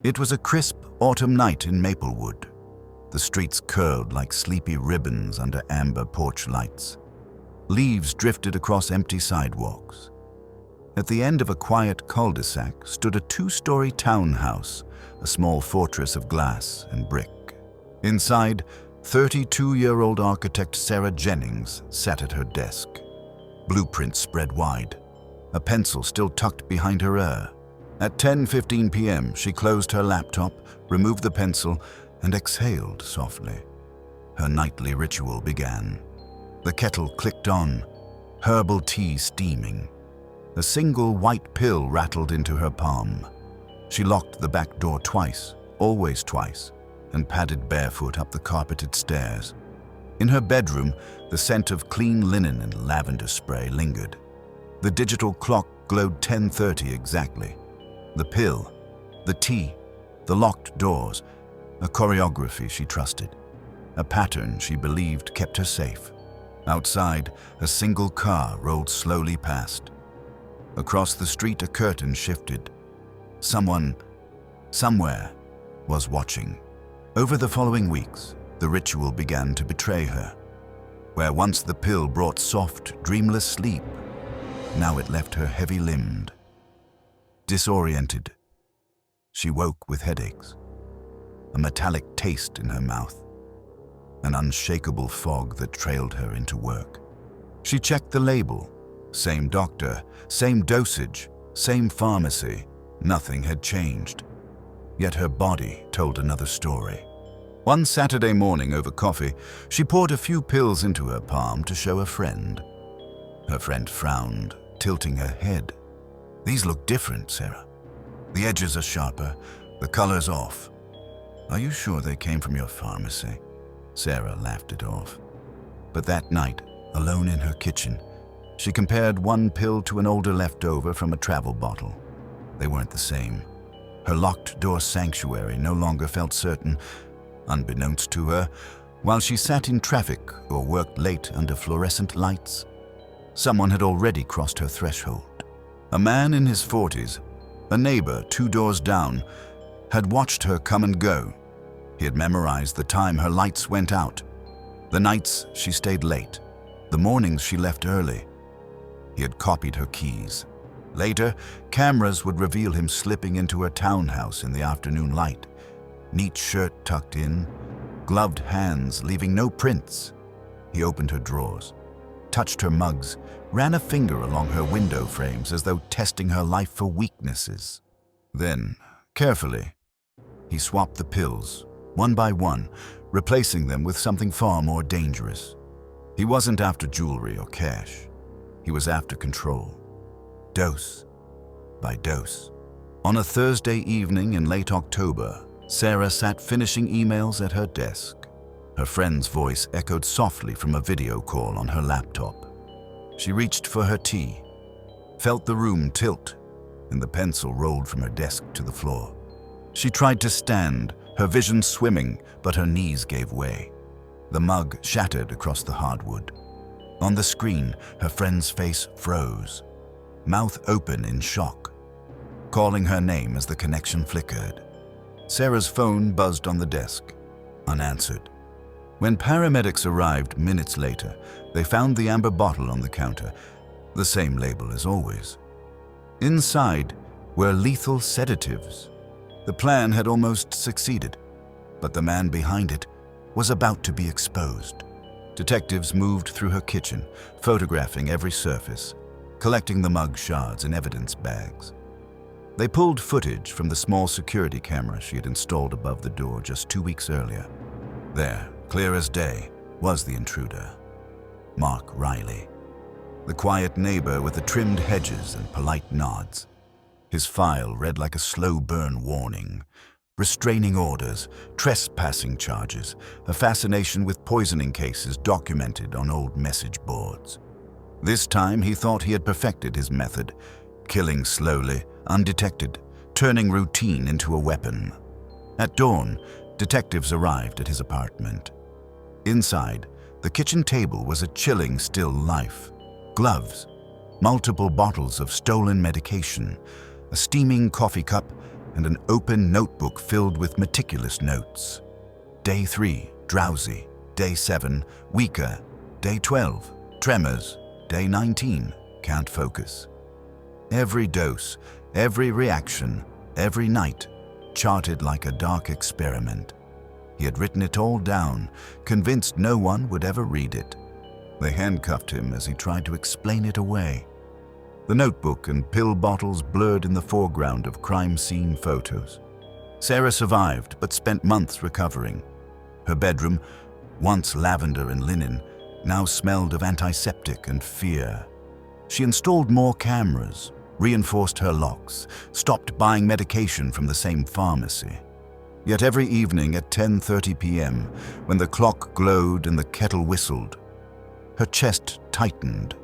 It was a crisp autumn night in Maplewood. The streets curled like sleepy ribbons under amber porch lights. Leaves drifted across empty sidewalks. At the end of a quiet cul-de-sac stood a two-story townhouse, a small fortress of glass and brick. Inside, 32-year-old architect Sarah Jennings sat at her desk. Blueprints spread wide, a pencil still tucked behind her ear. At 10:15 p.m., she closed her laptop, removed the pencil, and exhaled softly. Her nightly ritual began. The kettle clicked on, herbal tea steaming. A single white pill rattled into her palm. She locked the back door twice, always twice, and padded barefoot up the carpeted stairs. In her bedroom, the scent of clean linen and lavender spray lingered. The digital clock glowed 10:30 exactly. The pill, the tea, the locked doors, a choreography she trusted, a pattern she believed kept her safe. Outside, a single car rolled slowly past. Across the street, a curtain shifted. Someone, somewhere, was watching. Over the following weeks, the ritual began to betray her. Where once the pill brought soft, dreamless sleep, now it left her heavy-limbed. Disoriented, she woke with headaches, a metallic taste in her mouth, an unshakable fog that trailed her into work. She checked the label. Same doctor, same dosage, same pharmacy. Nothing had changed. Yet her body told another story. One Saturday morning over coffee, she poured a few pills into her palm to show a friend. Her friend frowned, tilting her head. "These look different, Sarah. The edges are sharper, the color's off." "Are you sure they came from your pharmacy?" Sarah laughed it off. But that night, alone in her kitchen, she compared one pill to an older leftover from a travel bottle. They weren't the same. Her locked-door sanctuary no longer felt certain. Unbeknownst to her, while she sat in traffic or worked late under fluorescent lights, someone had already crossed her threshold. A man in his 40s, a neighbor 2 doors down, had watched her come and go. He had memorized the time her lights went out, the nights she stayed late, the mornings she left early. He had copied her keys. Later, cameras would reveal him slipping into her townhouse in the afternoon light, neat shirt tucked in, gloved hands leaving no prints. He opened her drawers, touched her mugs, ran a finger along her window frames as though testing her life for weaknesses. Then, carefully, he swapped the pills, one by one, replacing them with something far more dangerous. He wasn't after jewelry or cash. He was after control. Dose by dose. On a Thursday evening in late October, Sarah sat finishing emails at her desk. Her friend's voice echoed softly from a video call on her laptop. She reached for her tea, felt the room tilt, and the pencil rolled from her desk to the floor. She tried to stand, her vision swimming, but her knees gave way. The mug shattered across the hardwood. On the screen, her friend's face froze, mouth open in shock, calling her name as the connection flickered. Sarah's phone buzzed on the desk, unanswered. When paramedics arrived minutes later, they found the amber bottle on the counter, the same label as always. Inside were lethal sedatives. The plan had almost succeeded, but the man behind it was about to be exposed. Detectives moved through her kitchen, photographing every surface, collecting the mug shards in evidence bags. They pulled footage from the small security camera she had installed above the door just 2 weeks earlier. There, clear as day, was the intruder, Mark Riley, the quiet neighbor with the trimmed hedges and polite nods. His file read like a slow burn warning: restraining orders, trespassing charges, a fascination with poisoning cases documented on old message boards. This time he thought he had perfected his method, killing slowly, undetected, turning routine into a weapon. At dawn, detectives arrived at his apartment. Inside, the kitchen table was a chilling still life. Gloves, multiple bottles of stolen medication, a steaming coffee cup, and an open notebook filled with meticulous notes. Day 3, drowsy. Day 7, weaker. Day 12, tremors. Day 19, can't focus. Every dose, every reaction, every night, charted like a dark experiment. He had written it all down, convinced no one would ever read it. They handcuffed him as he tried to explain it away. The notebook and pill bottles blurred in the foreground of crime scene photos. Sarah survived, but spent months recovering. Her bedroom, once lavender and linen, now smelled of antiseptic and fear. She installed more cameras, reinforced her locks, stopped buying medication from the same pharmacy. Yet every evening at 10:30 p.m., when the clock glowed and the kettle whistled, her chest tightened.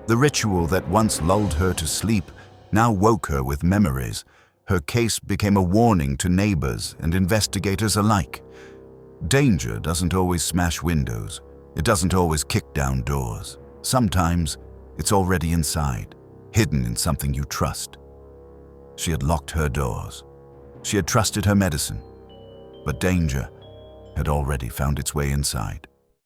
The ritual that once lulled her to sleep now woke her with memories. Her case became a warning to neighbors and investigators alike. Danger doesn't always smash windows. It doesn't always kick down doors. Sometimes it's already inside, hidden in something you trust. She had locked her doors. She had trusted her medicine. But danger had already found its way inside.